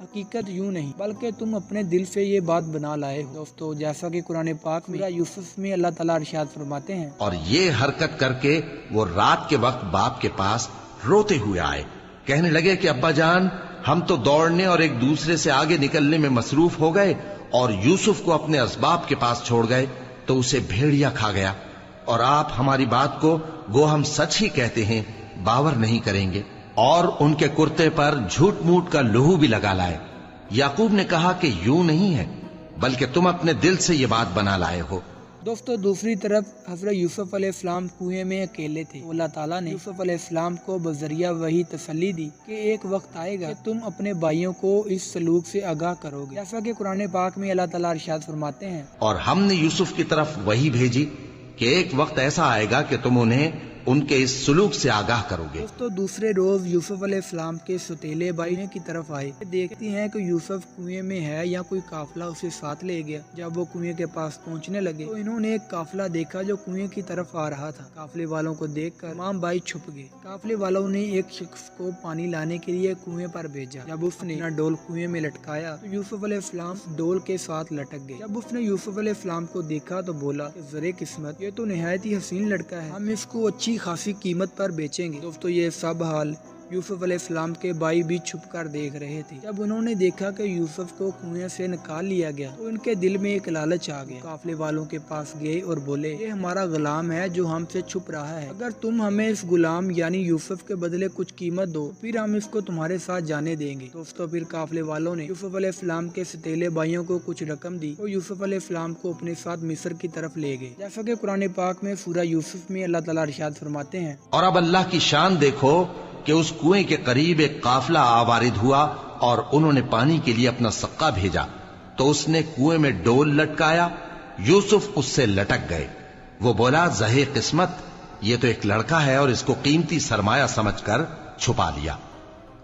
حقیقت یوں نہیں بلکہ تم اپنے دل سے یہ بات بنا لائے ہو۔ دوستو جیسا کہ قرآن پاک میں سورہ یوسف میں اللہ تعالیٰ ارشاد فرماتے ہیں، اور یہ حرکت کر کے وہ رات کے وقت باپ کے پاس روتے ہوئے آئے، کہنے لگے کہ ابا جان، ہم تو دوڑنے اور ایک دوسرے سے آگے نکلنے میں مصروف ہو گئے اور یوسف کو اپنے اسباب کے پاس چھوڑ گئے تو اسے بھیڑیا کھا گیا، اور آپ ہماری بات کو گو ہم سچ ہی کہتے ہیں باور نہیں کریں گے، اور ان کے کرتے پر جھوٹ موٹ کا لہو بھی لگا لائے۔ یعقوب نے کہا کہ یوں نہیں ہے، بلکہ تم اپنے دل سے یہ بات بنا لائے ہو۔ دوستو دوسری طرف حضرت یوسف علیہ السلام کنویں میں اکیلے تھے۔ اللہ تعالیٰ نے یوسف علیہ السلام کو بذریعہ وحی تسلی دی کہ ایک وقت آئے گا کہ تم اپنے بھائیوں کو اس سلوک سے آگاہ کرو گے، جیسا کہ قرآن پاک میں اللہ تعالیٰ ارشاد فرماتے ہیں، اور ہم نے یوسف کی طرف وحی بھیجی کہ ایک وقت ایسا آئے گا کہ تم انہیں ان کے اس سلوک سے آگاہ کرو گے۔ دوستو دوسرے روز یوسف علیہ السلام کے سوتیلے بھائی کی طرف آئے، دیکھتی ہیں کہ یوسف کنویں میں ہے یا کوئی قافلہ اسے ساتھ لے گیا۔ جب وہ کنویں کے پاس پہنچنے لگے تو انہوں نے ایک قافلہ دیکھا جو کنویں کی طرف آ رہا تھا۔ قافلے والوں کو دیکھ کر تمام بھائی چھپ گئے۔ قافلے والوں نے ایک شخص کو پانی لانے کے لیے کنویں پر بھیجا۔ جب اس نے اپنا ڈول کنویں میں لٹکایا تو یوسف علیہ السلام ڈول کے ساتھ لٹک گئے۔ جب اس نے یوسف علیہ السلام کو دیکھا تو بولا کہ زرے قسمت، یہ تو نہایت ہی حسین لڑکا ہے، ہم اس کو اچھی خاصی قیمت پر بیچیں گے۔ دوستو یہ سب حال یوسف علیہ السلام کے بھائی بھی چھپ کر دیکھ رہے تھے۔ جب انہوں نے دیکھا کہ یوسف کو کنویں سے نکال لیا گیا تو ان کے دل میں ایک لالچ آ گیا۔ قافلے والوں کے پاس گئے اور بولے، یہ ہمارا غلام ہے جو ہم سے چھپ رہا ہے، اگر تم ہمیں اس غلام یعنی یوسف کے بدلے کچھ قیمت دو پھر ہم اس کو تمہارے ساتھ جانے دیں گے۔ دوستو پھر قافلے والوں نے یوسف علیہ السلام کے ستیلے بھائیوں کو کچھ رقم دی اور یوسف علیہ السلام کو اپنے ساتھ مصر کی طرف لے گئے، جیسا کہ قرآن پاک میں سورہ یوسف میں اللہ تعالیٰ ارشاد فرماتے ہیں، اور اب اللہ کی شان دیکھو کہ اس کنویں کے قریب ایک قافلہ آوارد ہوا اور انہوں نے پانی کے لیے اپنا سقا بھیجا تو اس نے کنویں میں ڈول لٹکایا، یوسف اس سے لٹک گئے۔ وہ بولا، زہے قسمت، یہ تو ایک لڑکا ہے، اور اس کو قیمتی سرمایہ سمجھ کر چھپا لیا۔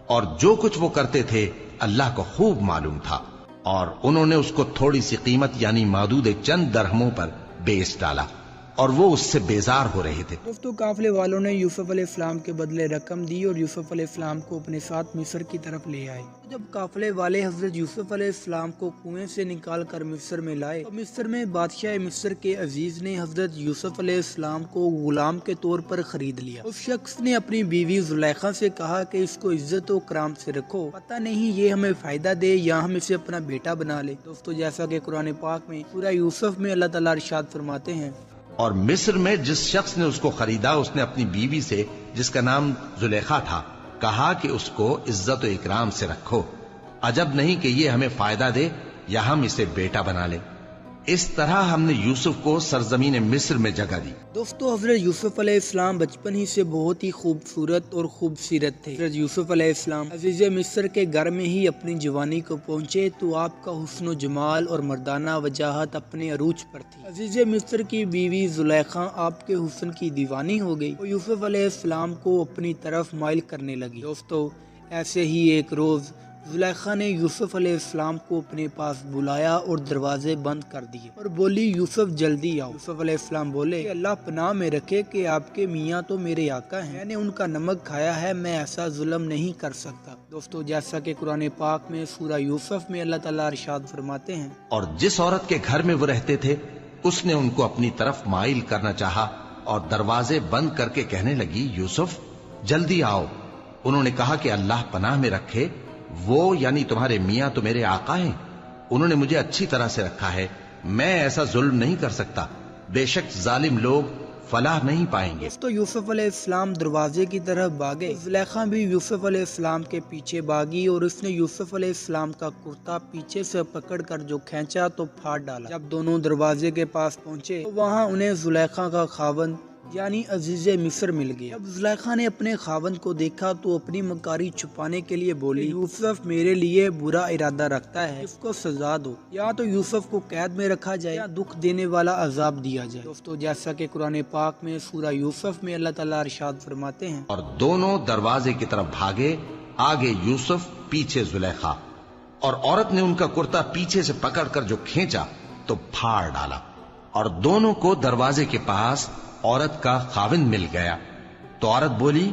اور جو کچھ وہ کرتے تھے اللہ کو خوب معلوم تھا، اور انہوں نے اس کو تھوڑی سی قیمت یعنی معدود چند درہموں پر بیچ ڈالا، اور وہ اس سے بیزار ہو رہے تھے۔ دوستو قافلے والوں نے یوسف علیہ السلام کے بدلے رقم دی اور یوسف علیہ السلام کو اپنے ساتھ مصر کی طرف لے آئے۔ جب قافلے والے حضرت یوسف علیہ السلام کو کنویں سے نکال کر مصر میں لائے تو مصر میں بادشاہ مصر کے عزیز نے حضرت یوسف علیہ السلام کو غلام کے طور پر خرید لیا۔ اس شخص نے اپنی بیوی زلیخا سے کہا کہ اس کو عزت و کرام سے رکھو، پتہ نہیں یہ ہمیں فائدہ دے یا ہم اسے اپنا بیٹا بنا لے۔ دوستو جیسا کہ قرآن پاک میں سورہ یوسف میں اللہ تعالیٰ ارشاد فرماتے ہیں، اور مصر میں جس شخص نے اس کو خریدا اس نے اپنی بیوی سے جس کا نام زلیخا تھا کہا کہ اس کو عزت و اکرام سے رکھو، عجب نہیں کہ یہ ہمیں فائدہ دے یا ہم اسے بیٹا بنا لیں۔ اس طرح ہم نے یوسف کو سرزمین مصر میں جگہ دی۔ دوستو حضرت یوسف علیہ السلام بچپن ہی سے بہت ہی خوبصورت اور خوبصیرت تھے۔ حضرت یوسف علیہ السلام عزیز مصر کے گھر میں ہی اپنی جوانی کو پہنچے تو آپ کا حسن و جمال اور مردانہ وجاہت اپنے عروج پر تھی۔ عزیز مصر کی بیوی زلیخا آپ کے حسن کی دیوانی ہو گئی اور یوسف علیہ السلام کو اپنی طرف مائل کرنے لگی۔ دوستو ایسے ہی ایک روز زلیخا نے یوسف علیہ السلام کو اپنے پاس بلایا اور دروازے بند کر دیے اور بولی، یوسف جلدی آؤ۔ یوسف علیہ السلام بولے کہ اللہ پناہ میں رکھے کہ آپ کے میاں تو میرے آقا ہیں، میں نے ان کا نمک کھایا ہے، میں ایسا ظلم نہیں کر سکتا۔ دوستو جیسا کہ قرآن پاک میں سورہ یوسف میں اللہ تعالیٰ ارشاد فرماتے ہیں، اور جس عورت کے گھر میں وہ رہتے تھے اس نے ان کو اپنی طرف مائل کرنا چاہا اور دروازے بند کر کے کہنے لگی، یوسف جلدی آؤ۔ انہوں نے کہا کہ اللہ پناہ میں رکھے، وہ یعنی تمہارے میاں تو میرے آقا ہیں، انہوں نے مجھے اچھی طرح سے رکھا ہے، میں ایسا ظلم نہیں کر سکتا، بے شک ظالم لوگ فلاح نہیں پائیں گے۔ تو یوسف علیہ السلام دروازے کی طرف بھاگے، زلیخا بھی یوسف علیہ السلام کے پیچھے بھاگی اور اس نے یوسف علیہ السلام کا کرتا پیچھے سے پکڑ کر جو کھینچا تو پھاڑ ڈالا۔ جب دونوں دروازے کے پاس پہنچے تو وہاں انہیں زلیخا کا خاوند یعنی عزیز مصر مل گیا۔ جب زلیخا نے اپنے خاوند کو دیکھا تو اپنی مکاری چھپانے کے لیے بولی، یوسف میرے لیے برا ارادہ رکھتا ہے، اس کو سزا دو، یا تو یوسف کو قید میں رکھا جائے یا دکھ دینے والا عذاب دیا جائے۔ دوستو جیسا کہ قرآن پاک میں سورہ یوسف میں اللہ تعالیٰ ارشاد فرماتے ہیں، اور دونوں دروازے کی طرف بھاگے، آگے یوسف پیچھے زلیخا، اور عورت نے ان کا کرتا پیچھے سے پکڑ کر جو کھینچا تو پھاڑ ڈالا، اور دونوں کو دروازے کے پاس عورت کا خاوند مل گیا۔ تو عورت بولی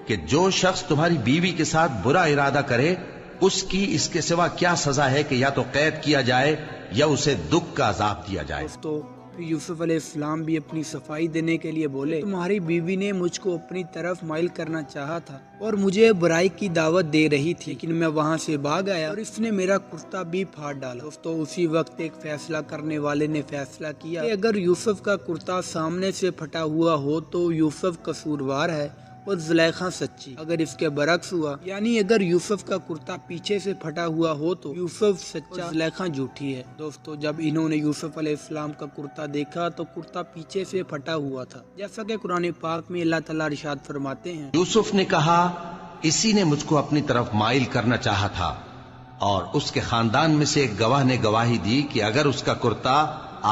کہ جو شخص تمہاری بیوی کے ساتھ برا ارادہ کرے اس کی اس کے سوا کیا سزا ہے کہ یا تو قید کیا جائے یا اسے دکھ کا عذاب دیا جائے۔ دوستو یوسف علیہ السلام بھی اپنی صفائی دینے کے لیے بولے، تمہاری بیوی نے مجھ کو اپنی طرف مائل کرنا چاہا تھا اور مجھے برائی کی دعوت دے رہی تھی، لیکن میں وہاں سے بھاگ آیا اور اس نے میرا کرتا بھی پھاڑ ڈالا۔ دوستو اسی وقت ایک فیصلہ کرنے والے نے فیصلہ کیا کہ اگر یوسف کا کرتا سامنے سے پھٹا ہوا ہو تو یوسف قصوروار ہے اور زلیخا سچی، اگر اس کے برعکس ہوا یعنی اگر یوسف کا کرتا پیچھے سے پھٹا ہوا ہو تو یوسف سچا، زلیخا جھوٹی ہے۔ دوستو جب انہوں نے یوسف علیہ السلام کا کرتا دیکھا تو کرتا پیچھے سے پھٹا ہوا تھا، جیسا کہ قرآن پاک میں اللہ تعالیٰ ارشاد فرماتے ہیں، یوسف نے کہا اسی نے مجھ کو اپنی طرف مائل کرنا چاہا تھا، اور اس کے خاندان میں سے ایک گواہ نے گواہی دی کہ اگر اس کا کرتا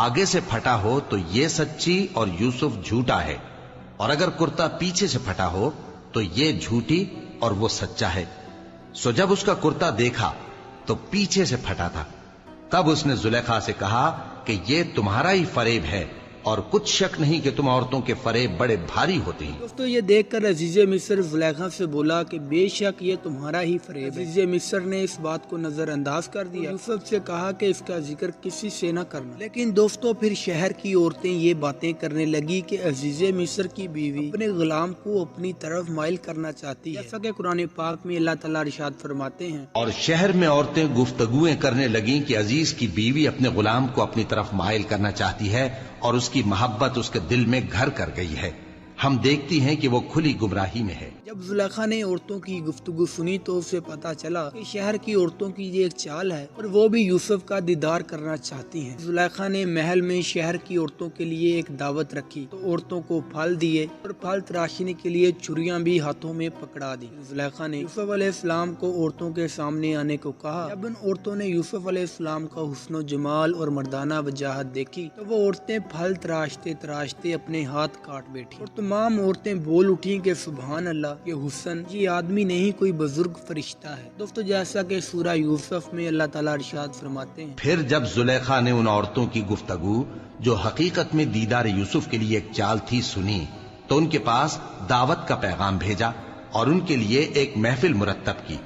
آگے سے پھٹا ہو تو یہ سچی اور یوسف جھوٹا ہے، اور اگر کرتا پیچھے سے پھٹا ہو تو یہ جھوٹی اور وہ سچا ہے۔ سو جب اس کا کرتا دیکھا تو پیچھے سے پھٹا تھا، تب اس نے زلیخا سے کہا کہ یہ تمہارا ہی فریب ہے، اور کچھ شک نہیں کہ تم عورتوں کے فریب بڑے بھاری ہوتے ہیں۔ دوستو یہ دیکھ کر عزیز مصر زلیخا سے بولا کہ بے شک یہ تمہارا ہی فریب ہے۔ عزیز مصر نے اس بات کو نظر انداز کر دیا، یوسف سے کہا کہ اس کا ذکر کسی سے نہ کرنا۔ لیکن دوستو پھر شہر کی عورتیں یہ باتیں کرنے لگی کہ عزیز مصر کی بیوی اپنے غلام کو اپنی طرف مائل کرنا چاہتی ہے، جیسا کہ قرآن پاک میں اللہ تعالیٰ ارشاد فرماتے ہیں، اور شہر میں عورتیں گفتگویں کرنے لگیں کہ عزیز کی بیوی اپنے غلام کو اپنی طرف مائل کرنا چاہتی ہے اور اس کی محبت اس کے دل میں گھر کر گئی ہے، ہم دیکھتی ہیں کہ وہ کھلی گمراہی میں ہے۔ جب زلیخا نے عورتوں کی گفتگو سنی تو اسے پتا چلا کہ شہر کی عورتوں کی یہ ایک چال ہے اور وہ بھی یوسف کا دیدار کرنا چاہتی ہیں۔ زلیخا نے محل میں شہر کی عورتوں کے لیے ایک دعوت رکھی تو عورتوں کو پھل دیے اور پھل تراشنے کے لیے چھریاں بھی ہاتھوں میں پکڑا دی۔ زلیخا نے یوسف علیہ السلام کو عورتوں کے سامنے آنے کو کہا۔ جب ان عورتوں نے یوسف علیہ السلام کا حسن و جمال اور مردانہ وجاہت دیکھی تو وہ عورتیں پھل تراشتے تراشتے اپنے ہاتھ کاٹ بیٹھی اور تمام عورتیں بول اٹھی کہ سبحان اللہ، یہ حسن، یہ آدمی نہیں کوئی بزرگ فرشتہ ہے۔ دوستو جیسا کہ سورہ یوسف میں اللہ تعالیٰ ارشاد فرماتے ہیں، پھر جب زلیخا نے ان عورتوں کی گفتگو جو حقیقت میں دیدار یوسف کے لیے ایک چال تھی سنی تو ان کے پاس دعوت کا پیغام بھیجا اور ان کے لیے ایک محفل مرتب کی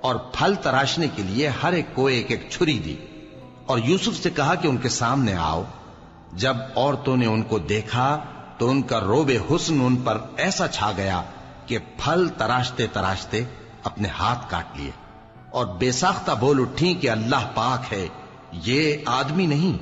اور پھل تراشنے کے لیے ہر ایک کو ایک ایک چھری دی اور یوسف سے کہا کہ ان کے سامنے آؤ۔ جب عورتوں نے ان کو دیکھا تو ان کا روب حسن ان پر ایسا چھا گیا کہ پھل تراشتے تراشتے اپنے ہاتھ کاٹ لیے اور بے ساختہ بول اٹھی کہ اللہ پاک ہے، یہ آدمی نہیں،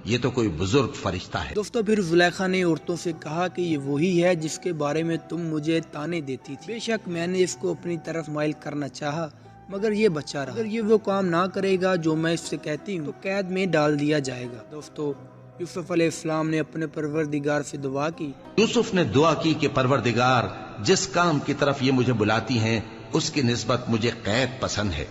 یہ تو کوئی بزرگ فرشتہ ہے۔ دوستو پھر زلیخا نے عورتوں سے کہا کہ یہ وہی ہے جس کے بارے میں تم مجھے تانے دیتی تھی، بے شک میں نے اس کو اپنی طرف مائل کرنا چاہا مگر یہ بچا رہا، اگر یہ وہ کام نہ کرے گا جو میں اس سے کہتی ہوں تو قید میں ڈال دیا جائے گا۔ دوستو یوسف علیہ السلام نے اپنے پروردگار سے دعا کی۔ یوسف نے دعا کی کہ پروردگار، جس کام کی طرف یہ مجھے بلاتی ہیں اس کی نسبت مجھے قید پسند ہے،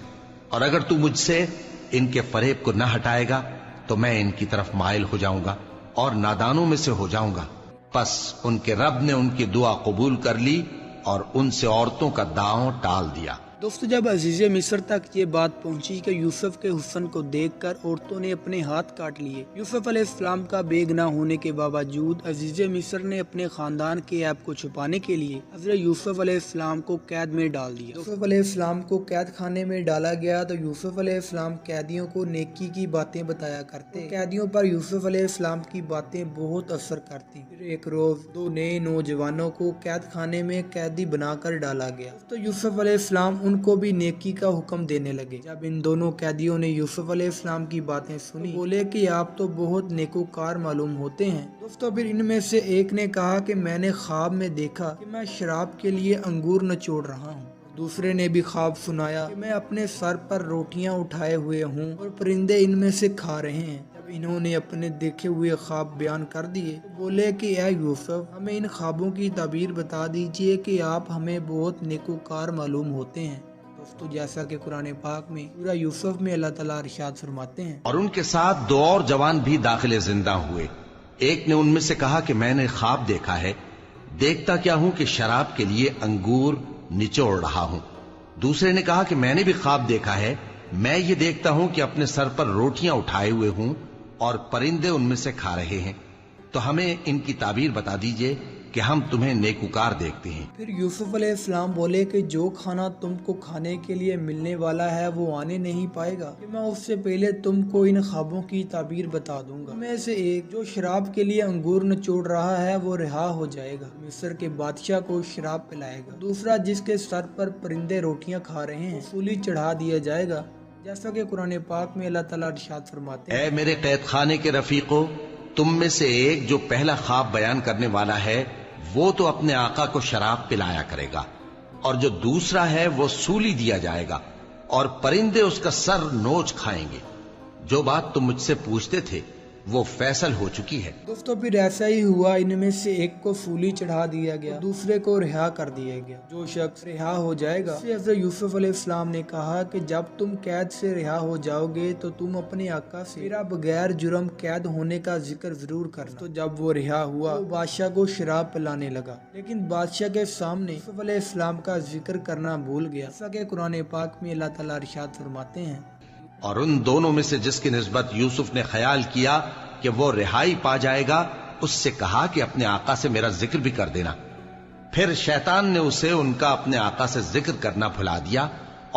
اور اگر تو مجھ سے ان کے فریب کو نہ ہٹائے گا تو میں ان کی طرف مائل ہو جاؤں گا اور نادانوں میں سے ہو جاؤں گا۔ پس ان کے رب نے ان کی دعا قبول کر لی اور ان سے عورتوں کا داؤں ٹال دیا۔ دوستو جب عزیز مصر تک یہ بات پہنچی کہ یوسف کے حسن کو دیکھ کر عورتوں نے اپنے ہاتھ کاٹ لیے، یوسف علیہ السلام کا بیگ نہ ہونے کے باوجود عزیز مصر نے اپنے خاندان کے عیب کو چھپانے کے لیے حضرت یوسف علیہ السلام کو قید میں ڈال دیا۔ یوسف علیہ السلام کو قید خانے میں ڈالا گیا تو یوسف علیہ السلام قیدیوں کو نیکی کی باتیں بتایا کرتے، قیدیوں پر یوسف علیہ السلام کی باتیں بہت اثر کرتی۔ پھر ایک روز 2 نئے نوجوانوں کو قید خانے میں قیدی بنا کر ڈالا گیا تو یوسف علیہ السلام ان کو بھی نیکی کا حکم دینے لگے۔ جب ان دونوں قیدیوں نے یوسف علیہ السلام کی باتیں سنی بولے کہ آپ تو بہت نیکوکار معلوم ہوتے ہیں۔ دوستو پھر ان میں سے ایک نے کہا کہ میں نے خواب میں دیکھا کہ میں شراب کے لیے انگور نچوڑ رہا ہوں، دوسرے نے بھی خواب سنایا کہ میں اپنے سر پر روٹیاں اٹھائے ہوئے ہوں اور پرندے ان میں سے کھا رہے ہیں۔ جب انہوں نے اپنے دیکھے ہوئے خواب بیان کر دیے تو بولے کہ اے یوسف، ہمیں ان خوابوں کی تعبیر بتا دیجئے کہ آپ ہمیں بہت نیکوکار معلوم ہوتے ہیں۔ دوستو جیسا کہ قرآن پاک میں سورہ یوسف میں اللہ تعالیٰ ارشاد فرماتے ہیں، اور ان کے ساتھ 2 اور جوان بھی داخل زندہ ہوئے۔ ایک نے ان میں سے کہا کہ میں نے خواب دیکھا ہے، دیکھتا کیا ہوں کہ شراب کے لیے انگور نچوڑ رہا ہوں۔ دوسرے نے کہا کہ میں نے بھی خواب دیکھا ہے، میں یہ دیکھتا ہوں کہ اپنے سر پر روٹیاں اٹھائے ہوئے ہوں اور پرندے ان میں سے کھا رہے ہیں، تو ہمیں ان کی تعبیر بتا دیجئے کہ ہم تمہیں نیکوکار دیکھتے ہیں۔ پھر یوسف علیہ السلام بولے کہ جو کھانا تم کو کھانے کے لیے ملنے والا ہے وہ آنے نہیں پائے گا کہ میں اس سے پہلے تم کو ان خوابوں کی تعبیر بتا دوں گا۔ میں سے ایک جو شراب کے لیے انگور نچوڑ رہا ہے وہ رہا ہو جائے گا، مصر کے بادشاہ کو شراب پلائے گا۔ دوسرا جس کے سر پر پرندے روٹیاں کھا رہے ہیں سولی چڑھا دیا جائے گا، جیسا کہ قرآن پاک میں اللہ تعالیٰ ارشاد فرماتے ہیں، اے میرے قید خانے کے رفیقو، تم میں سے ایک جو پہلا خواب بیان کرنے والا ہے وہ تو اپنے آقا کو شراب پلایا کرے گا، اور جو دوسرا ہے وہ سولی دیا جائے گا، اور پرندے اس کا سر نوچ کھائیں گے۔ جو بات تم مجھ سے پوچھتے تھے وہ فیصل ہو چکی ہے۔ دوستو پھر ایسا ہی ہوا، ان میں سے ایک کو سولی چڑھا دیا گیا، دوسرے کو رہا کر دیا گیا۔ جو شخص رہا ہو جائے گا، حضرت یوسف علیہ السلام نے کہا کہ جب تم قید سے رہا ہو جاؤ گے تو تم اپنے آقا سے میرا بغیر جرم قید ہونے کا ذکر ضرور کرنا۔ تو جب وہ رہا ہوا وہ بادشاہ کو شراب پلانے لگا، لیکن بادشاہ کے سامنے یوسف علیہ السلام کا ذکر کرنا بھول گیا، جیسا کہ قرآن پاک میں اللہ تعالیٰ ارشاد فرماتے ہیں، اور ان دونوں میں سے جس کی نسبت یوسف نے خیال کیا کہ وہ رہائی پا جائے گا اس سے کہا کہ اپنے آقا سے میرا ذکر بھی کر دینا۔ پھر شیطان نے اسے ان کا اپنے آقا سے ذکر کرنا بھلا دیا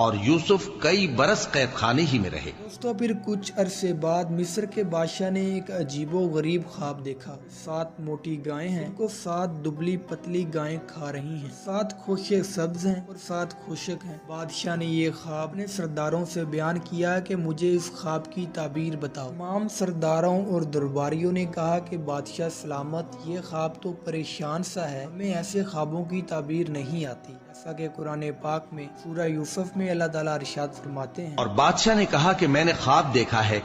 اور یوسف کئی برس قید خانے ہی میں رہے۔ دوستو پھر کچھ عرصے بعد مصر کے بادشاہ نے ایک عجیب و غریب خواب دیکھا۔ 7 موٹی گائیں ہیں، ان کو 7 دبلی پتلی گائیں کھا رہی ہیں، 7 خشک سبز ہیں اور 7 خشک ہیں۔ بادشاہ نے یہ خواب اپنے سرداروں سے بیان کیا کہ مجھے اس خواب کی تعبیر بتاؤ۔ تمام سرداروں اور درباریوں نے کہا کہ بادشاہ سلامت، یہ خواب تو پریشان سا ہے، ہمیں ایسے خوابوں کی تعبیر نہیں آتی، جیسا کہ قرآن پاک میں سورہ یوسف میں اللہ تعالیٰ ارشاد فرماتے ہیں، اور بادشاہ نے کہا کہ میں نے خواب دیکھا ہے،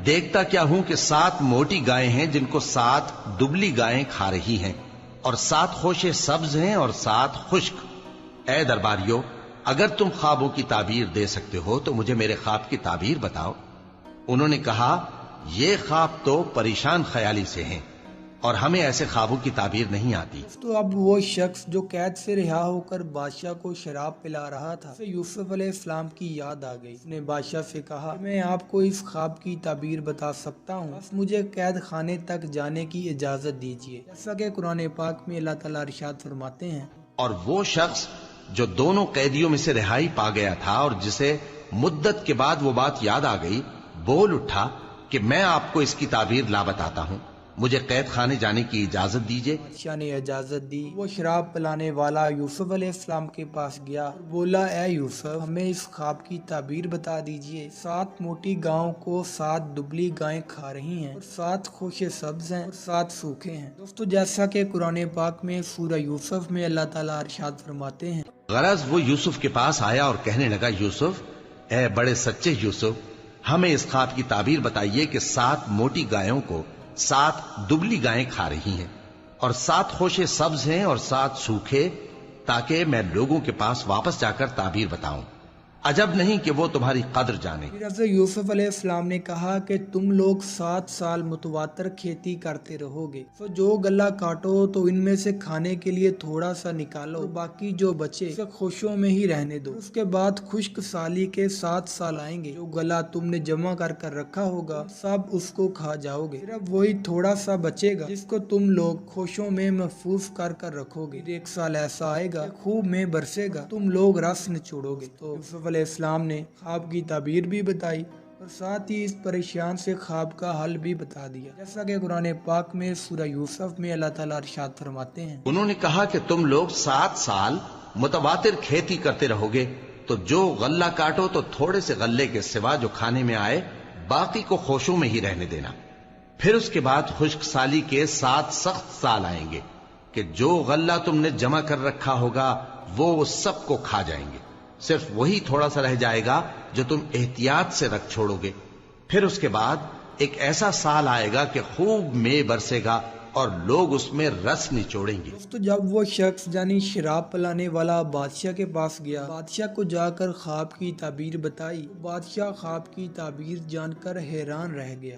دیکھتا کیا ہوں کہ 7 موٹی گائیں ہیں جن کو 7 دبلی گائیں کھا رہی ہیں، اور 7 خوشے سبز ہیں اور 7 خشک۔ اے درباریو، اگر تم خوابوں کی تعبیر دے سکتے ہو تو مجھے میرے خواب کی تعبیر بتاؤ۔ انہوں نے کہا یہ خواب تو پریشان خیالی سے ہیں اور ہمیں ایسے خوابوں کی تعبیر نہیں آتی۔ تو اب وہ شخص جو قید سے رہا ہو کر بادشاہ کو شراب پلا رہا تھا، اسے یوسف علیہ السلام کی یاد آ گئی۔ اس نے بادشاہ سے کہا کہ میں آپ کو اس خواب کی تعبیر بتا سکتا ہوں، بس مجھے قید خانے تک جانے کی اجازت دیجیے، جیسا کہ قرآن پاک میں اللہ تعالیٰ ارشاد فرماتے ہیں، اور وہ شخص جو دونوں قیدیوں میں سے رہائی پا گیا تھا اور جسے مدت کے بعد وہ بات یاد آ گئی، بول اٹھا کہ میں آپ کو اس کی تعبیر لا بتاتا ہوں، مجھے قید خانے جانے کی اجازت دیجیے۔ بادشاہ نے اجازت دی۔ وہ شراب پلانے والا یوسف علیہ السلام کے پاس گیا اور بولا، اے یوسف، ہمیں اس خواب کی تعبیر بتا دیجیے۔ 7 موٹی گاؤں کو 7 دبلی گائیں کھا رہی ہیں اور 7 خوشے سبز ہیں اور 7 سوکھے ہیں۔ دوستو جیسا کہ قرآن پاک میں سورہ یوسف میں اللہ تعالیٰ ارشاد فرماتے ہیں، غرض وہ یوسف کے پاس آیا اور کہنے لگا، یوسف، اے بڑے سچے یوسف، ہمیں اس خواب کی تعبیر بتائیے کہ 7 موٹی گایوں کو 7 دبلی گائیں کھا رہی ہیں اور 7 خوشے سبز ہیں اور 7 سوکھے، تاکہ میں لوگوں کے پاس واپس جا کر تعبیر بتاؤں۔ عجب نہیں کہ وہ تمہاری قدر جانے۔ پھر حضرت یوسف علیہ السلام نے کہا کہ تم لوگ 7 سال متواتر کھیتی کرتے رہو گے، تو جو غلہ کاٹو تو ان میں سے کھانے کے لیے تھوڑا سا نکالو، باقی جو بچے اسے خوشوں میں ہی رہنے دو۔ اس کے بعد خشک سالی کے 7 سال آئیں گے، جو غلہ تم نے جمع کر کر رکھا ہوگا سب اس کو کھا جاؤ گے، صرف وہی تھوڑا سا بچے گا جس کو تم لوگ خوشوں میں محفوظ کر کر رکھو گے۔ پھر 1 سال ایسا آئے گا خوب میں برسے گا، تم لوگ رس نچوڑو گے۔ تو یوسف علیہ السلام نے خواب کی تعبیر بھی بتائی اور ساتھ ہی اس پریشان سے خواب کا حل بھی بتا دیا، جیسا کہ قرآن پاک میں سورہ یوسف میں اللہ تعالیٰ ارشاد فرماتے ہیں، انہوں نے کہا کہ تم لوگ 7 سال متواتر کھیتی کرتے رہو گے، تو جو غلہ کاٹو تو تھوڑے سے غلے کے سوا جو کھانے میں آئے باقی کو خوشوں میں ہی رہنے دینا۔ پھر اس کے بعد خشک سالی کے 7 سخت سال آئیں گے کہ جو غلہ تم نے جمع کر رکھا ہوگا وہ سب کو کھا جائیں گے، صرف وہی تھوڑا سا رہ جائے گا جو تم احتیاط سے رکھ چھوڑو گے۔ پھر اس کے بعد ایک ایسا سال آئے گا کہ خوب میں برسے گا اور لوگ اس میں رس نچوڑیں گے۔ دوستو جب وہ شخص یعنی شراب پلانے والا بادشاہ کے پاس گیا، بادشاہ کو جا کر خواب کی تعبیر بتائی، بادشاہ خواب کی تعبیر جان کر حیران رہ گیا،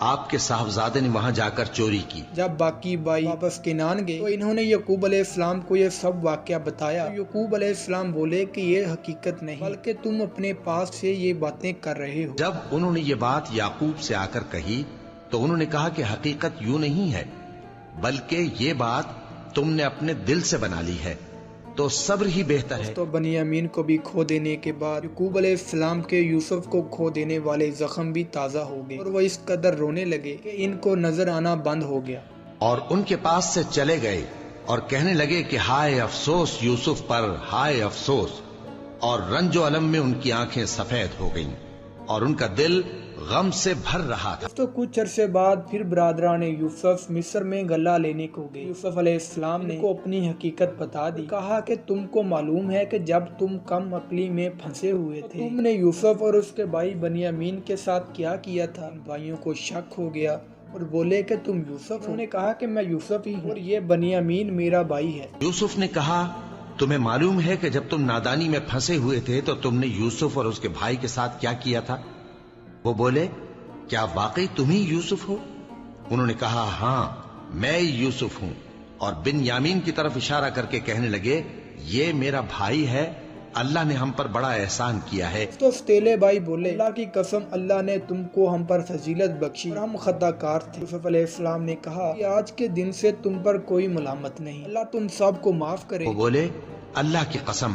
آپ کے صاحبزادے نے وہاں جا کر چوری کی۔ جب باقی بھائی واپس کینان گئے تو انہوں نے یعقوب علیہ السلام کو یہ سب واقعہ بتایا۔ یعقوب علیہ السلام بولے کہ یہ حقیقت نہیں بلکہ تم اپنے پاس سے یہ باتیں کر رہے ہو۔ جب انہوں نے یہ بات یعقوب سے آ کر کہی تو انہوں نے کہا کہ حقیقت یوں نہیں ہے، بلکہ یہ بات تم نے اپنے دل سے بنا لی ہے، تو صبر ہی بہتر ہے۔ تو بنیامین کو بھی کھو دینے کے بعد یعقوب علیہ السلام کے یوسف کو کھو دینے والے زخم بھی تازہ ہو گئے اور وہ اس قدر رونے لگے کہ ان کو نظر آنا بند ہو گیا، اور ان کے پاس سے چلے گئے اور کہنے لگے کہ ہائے افسوس یوسف پر، ہائے افسوس، اور رنج و الم میں ان کی آنکھیں سفید ہو گئیں اور ان کا دل غم سے بھر رہا تھا۔ تو کچھ عرصے بعد پھر برادران یوسف مصر میں غلہ لینے کو گئے۔ یوسف علیہ السلام نے ان کو اپنی حقیقت بتا دی، کہا کہ تم کو معلوم ہے کہ جب تم کم عقلی میں پھنسے ہوئے تھے تم نے یوسف اور اس کے بھائی بنیامین کے ساتھ کیا کیا تھا۔ ان بھائیوں کو شک ہو گیا اور بولے کہ تم یوسف، انہوں نے کہا کہ میں یوسف ہی ہوں اور یہ بنیامین میرا بھائی ہے۔ یوسف نے کہا تمہیں معلوم ہے کہ جب تم نادانی میں پھنسے ہوئے تھے تو تم نے یوسف اور اس کے بھائی کے ساتھ کیا کیا تھا؟ وہ بولے کیا واقعی تم ہی یوسف ہو؟ انہوں نے کہا ہاں میں یوسف ہوں، اور بنیامین کی طرف اشارہ کر کے کہنے لگے یہ میرا بھائی ہے، اللہ نے ہم پر بڑا احسان کیا ہے۔ تو ستیلے بھائی بولے اللہ کی قسم اللہ نے تم کو ہم پر فضیلت بخشی اور ہم خطا کار تھے۔ یوسف علیہ السلام نے کہا کہ آج کے دن سے تم پر کوئی ملامت نہیں، اللہ تم سب کو معاف کرے۔ وہ بولے اللہ کی قسم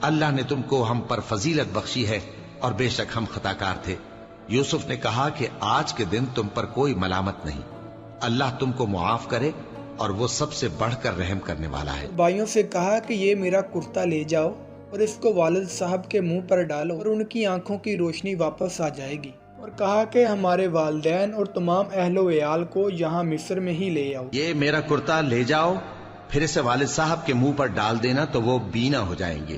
اللہ نے تم کو ہم پر فضیلت بخشی ہے اور بے شک ہم خطا کار تھے۔ یوسف نے کہا کہ آج کے دن تم پر کوئی ملامت نہیں، اللہ تم کو معاف کرے اور وہ سب سے بڑھ کر رحم کرنے والا ہے۔ بھائیوں سے کہا کہ یہ میرا کرتا لے جاؤ اور اس کو والد صاحب کے منہ پر ڈالو اور ان کی آنکھوں کی روشنی واپس آ جائے گی، اور کہا کہ ہمارے والدین اور تمام اہل و عیال کو یہاں مصر میں ہی لے آؤ۔ یہ میرا کرتا لے جاؤ، پھر اسے والد صاحب کے منہ پر ڈال دینا تو وہ بینا ہو جائیں گے،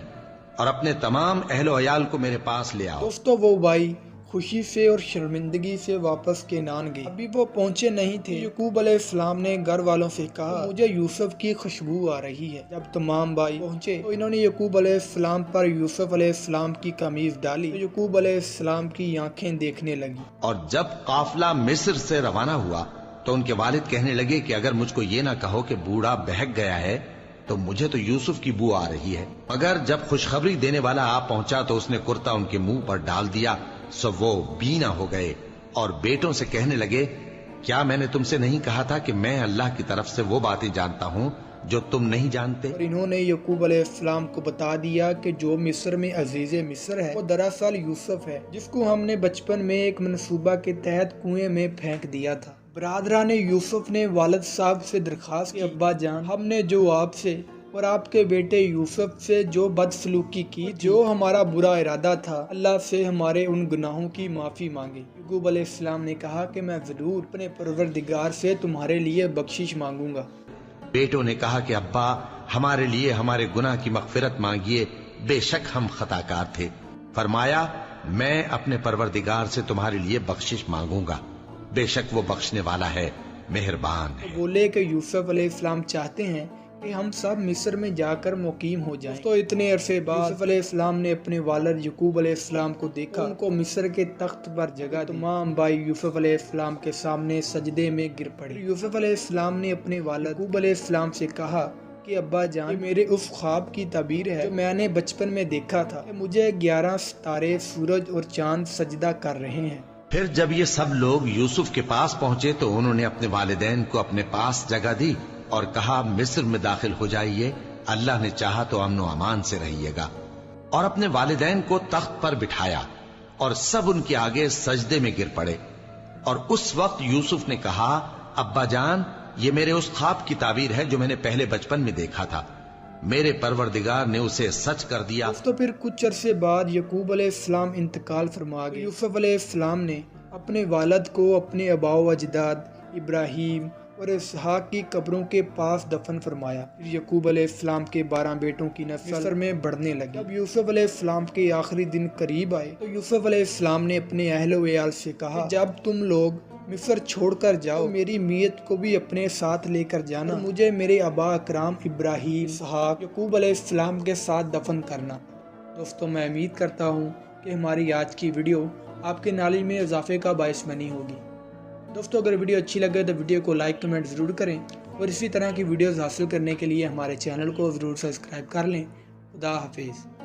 اور اپنے تمام اہل و عیال کو میرے پاس لے آؤ۔ دوستو وہ بھائی خوشی سے اور شرمندگی سے واپس کینان گئے۔ ابھی وہ پہنچے نہیں تھے، یعقوب علیہ السلام نے گھر والوں سے کہا مجھے یوسف کی خوشبو آ رہی ہے۔ جب تمام بھائی پہنچے تو انہوں نے یعقوب علیہ السلام پر یوسف علیہ السلام کی قمیض ڈالی تو یعقوب علیہ السلام کی آنکھیں دیکھنے لگی۔ اور جب قافلہ مصر سے روانہ ہوا تو ان کے والد کہنے لگے کہ اگر مجھ کو یہ نہ کہو کہ بوڑھا بہک گیا ہے تو مجھے تو یوسف کی بو آ رہی ہے۔ مگر جب خوشخبری دینے والا آ پہنچا تو اس نے کرتا ان کے منہ پر ڈال دیا، سو وہ بینا ہو گئے اور بیٹوں سے کہنے لگے کیا میں نے تم سے نہیں کہا تھا کہ میں اللہ کی طرف سے وہ باتیں جانتا ہوں جو تم نہیں جانتے؟ اور انہوں نے یعقوب علیہ السلام کو بتا دیا کہ جو مصر میں عزیز مصر ہے وہ دراصل یوسف ہے، جس کو ہم نے بچپن میں ایک منصوبہ کے تحت کنویں میں پھینک دیا تھا۔ برادران یوسف نے والد صاحب سے درخواست کی ابا جان ہم نے جو آپ سے اور آپ کے بیٹے یوسف سے جو بدسلوکی کی، جو ہمارا برا ارادہ تھا، اللہ سے ہمارے ان گناہوں کی معافی مانگے۔ یعقوب علیہ السلام نے کہا کہ میں ضرور اپنے پروردگار سے تمہارے لیے بخشش مانگوں گا۔ بیٹوں نے کہا کہ ابا ہمارے لیے ہمارے گناہ کی مغفرت مانگیے، بے شک ہم خطا کار تھے۔ فرمایا میں اپنے پروردگار سے تمہارے لیے بخشش مانگوں گا، بے شک وہ بخشنے والا ہے، مہربان ہے۔ بولے کہ یوسف علیہ السلام چاہتے ہیں کہ ہم سب مصر میں جا کر مقیم ہو جائیں۔ تو اتنے عرصے بعد یوسف علیہ السلام نے اپنے والد یعقوب علیہ السلام کو دیکھا، ان کو مصر کے تخت پر جگہ دی۔ تمام بھائی یوسف علیہ السلام کے سامنے سجدے میں گر پڑے۔ یوسف علیہ السلام نے اپنے والد یعقوب علیہ السلام سے کہا کہ ابا جان یہ میرے اس خواب کی تعبیر ہے جو میں نے بچپن میں دیکھا تھا کہ مجھے 11 ستارے، سورج اور چاند سجدہ کر رہے ہیں۔ پھر جب یہ سب لوگ یوسف کے پاس پہنچے تو انہوں نے اپنے والدین کو اپنے پاس جگہ دی اور کہا مصر میں داخل ہو جائیے، اللہ نے چاہا تو امن و امان سے رہیے گا، اور اپنے والدین کو تخت پر بٹھایا اور سب ان کے آگے سجدے میں گر پڑے۔ اور اس وقت یوسف نے کہا ابا جان یہ میرے اس خواب کی تعبیر ہے جو میں نے پہلے بچپن میں دیکھا تھا، میرے پروردگار نے اسے سچ کر دیا۔ تو پھر کچھ عرصے بعد یعقوب علیہ السلام انتقال فرما گئے۔ یوسف علیہ السلام نے اپنے والد کو اپنے آباء و اجداد ابراہیم اور اسحاق کی قبروں کے پاس دفن فرمایا۔ پھر یعقوب علیہ السلام کے 12 بیٹوں کی نسل مصر میں بڑھنے لگی۔ جب یوسف علیہ السلام کے آخری دن قریب آئے تو یوسف علیہ السلام نے اپنے اہل و عیال سے کہا کہ جب تم لوگ مصر چھوڑ کر جاؤ تو میری میت کو بھی اپنے ساتھ لے کر جانا، اور مجھے میرے آباء اکرام ابراہیم، اسحاق، یعقوب علیہ السلام کے ساتھ دفن کرنا۔ دوستو میں امید کرتا ہوں کہ ہماری آج کی ویڈیو آپ کے نالج میں اضافے کا باعث بنی ہوگی۔ دوستوں اگر ویڈیو اچھی لگے تو ویڈیو کو لائک کمنٹ ضرور کریں اور اسی طرح کی ویڈیوز حاصل کرنے کے لیے ہمارے چینل کو ضرور سبسکرائب کر لیں۔ خدا حافظ۔